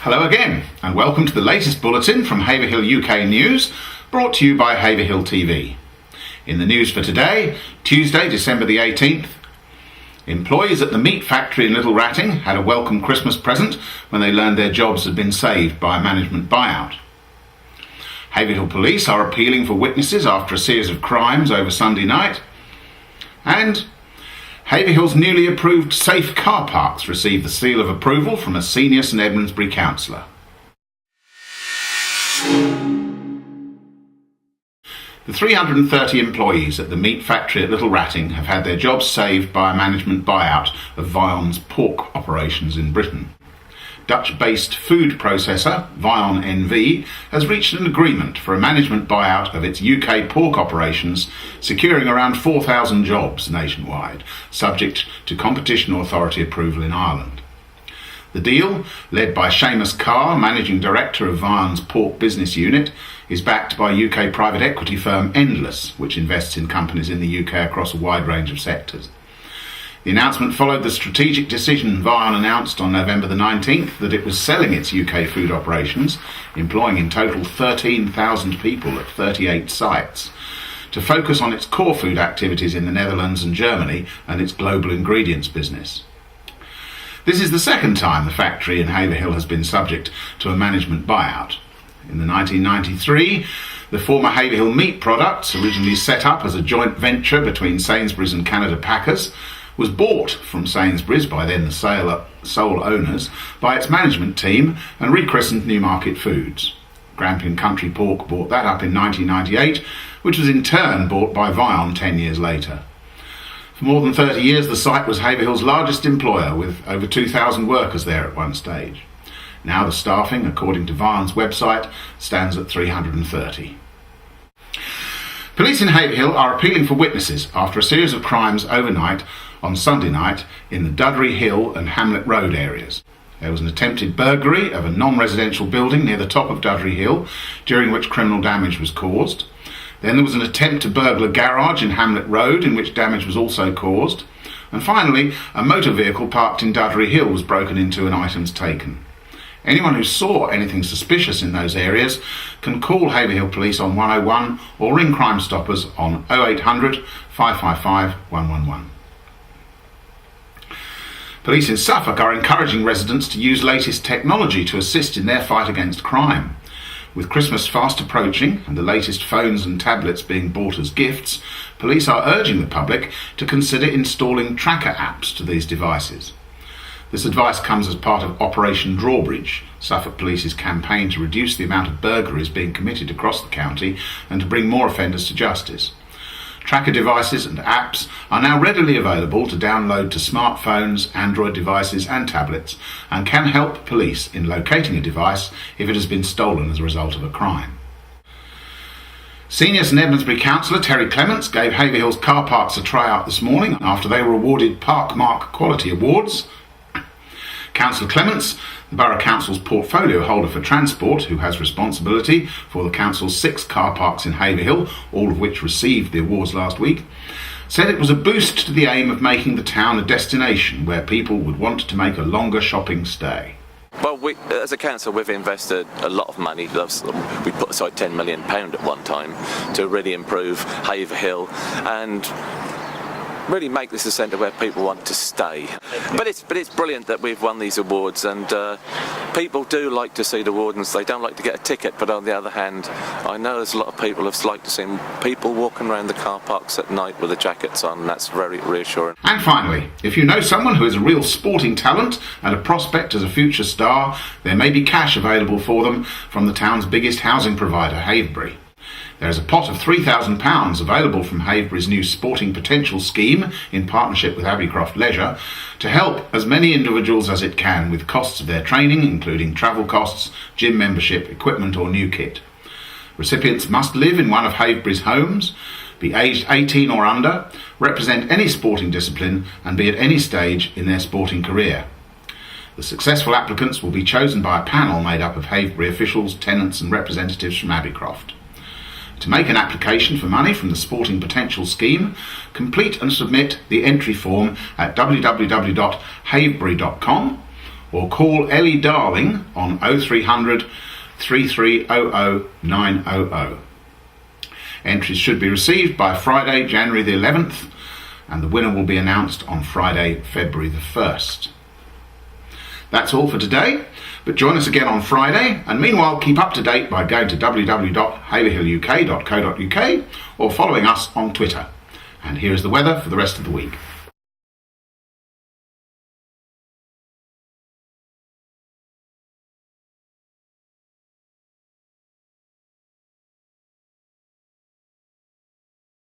Hello again, and welcome to the latest bulletin from Haverhill UK News, brought to you by Haverhill TV. In the news for today, Tuesday, December the 18th, employees at the meat factory in Little Wratting had a welcome Christmas present when they learned their jobs had been saved by a management buyout. Haverhill police are appealing for witnesses after a series of crimes over Sunday night. And Haverhill's newly approved safe car parks received the seal of approval from a senior St Edmundsbury councillor. The 330 employees at the meat factory at Little Wratting have had their jobs saved by a management buyout of Vion's pork operations in Britain. Dutch-based food processor Vion NV has reached an agreement for a management buyout of its UK pork operations, securing around 4,000 jobs nationwide, subject to Competition Authority approval in Ireland. The deal, led by Seamus Carr, managing director of Vion's pork business unit, is backed by UK private equity firm Endless, which invests in companies in the UK across a wide range of sectors. The announcement followed the strategic decision Vion announced on November the 19th that it was selling its UK food operations, employing in total 13,000 people at 38 sites, to focus on its core food activities in the Netherlands and Germany and its global ingredients business. This is the second time the factory in Haverhill has been subject to a management buyout. In 1993, the former Haverhill Meat Products, originally set up as a joint venture between Sainsbury's and Canada Packers, was bought from Sainsbury's, by then the sole owners, by its management team and rechristened Newmarket Foods. Grampian Country Pork bought that up in 1998, which was in turn bought by Vion 10 years later. For more than 30 years, the site was Haverhill's largest employer, with over 2,000 workers there at one stage. Now the staffing, according to Vion's website, stands at 330. Police in Haverhill are appealing for witnesses after a series of crimes overnight on Sunday night in the Dudley Hill and Hamlet Road areas. There was an attempted burglary of a non-residential building near the top of Dudley Hill, during which criminal damage was caused. Then there was an attempt to burgle a garage in Hamlet Road, in which damage was also caused. And finally, a motor vehicle parked in Dudley Hill was broken into and items taken. Anyone who saw anything suspicious in those areas can call Haverhill Police on 101 or ring Crime Stoppers on 0800 555 111. Police in Suffolk are encouraging residents to use latest technology to assist in their fight against crime. With Christmas fast approaching and the latest phones and tablets being bought as gifts, police are urging the public to consider installing tracker apps to these devices. This advice comes as part of Operation Drawbridge, Suffolk Police's campaign to reduce the amount of burglaries being committed across the county and to bring more offenders to justice. Tracker devices and apps are now readily available to download to smartphones, Android devices and tablets, and can help police in locating a device if it has been stolen as a result of a crime. Senior St Edmundsbury councillor Terry Clements gave Haverhill's car parks a tryout this morning after they were awarded Parkmark Quality Awards. Councillor Clements, the Borough Council's portfolio holder for transport, who has responsibility for the Council's 6 car parks in Haverhill, all of which received the awards last week, said it was a boost to the aim of making the town a destination where people would want to make a longer shopping stay. Well, as a council, we've invested a lot of money. We put aside £10 million at one time to really improve Haverhill and really make this a centre where people want to stay. But it's brilliant that we've won these awards, and people do like to see the wardens. They don't like to get a ticket, but on the other hand, I know there's a lot of people who've liked to see people walking around the car parks at night with the jackets on, and that's very reassuring. And finally, if you know someone who is a real sporting talent and a prospect as a future star, there may be cash available for them from the town's biggest housing provider, Haverbury. There is a pot of £3,000 available from Haverbury's new Sporting Potential scheme in partnership with Abbeycroft Leisure to help as many individuals as it can with costs of their training, including travel costs, gym membership, equipment or new kit. Recipients must live in one of Haverbury's homes, be aged 18 or under, represent any sporting discipline and be at any stage in their sporting career. The successful applicants will be chosen by a panel made up of Haverbury officials, tenants and representatives from Abbeycroft. To make an application for money from the Sporting Potential scheme, complete and submit the entry form at www.havebury.com or call Ellie Darling on 0300 3300 900. Entries should be received by Friday, January the 11th, and the winner will be announced on Friday, February the 1st. That's all for today, but join us again on Friday, and meanwhile keep up to date by going to www.haverhilluk.co.uk or following us on Twitter. And here is the weather for the rest of the week.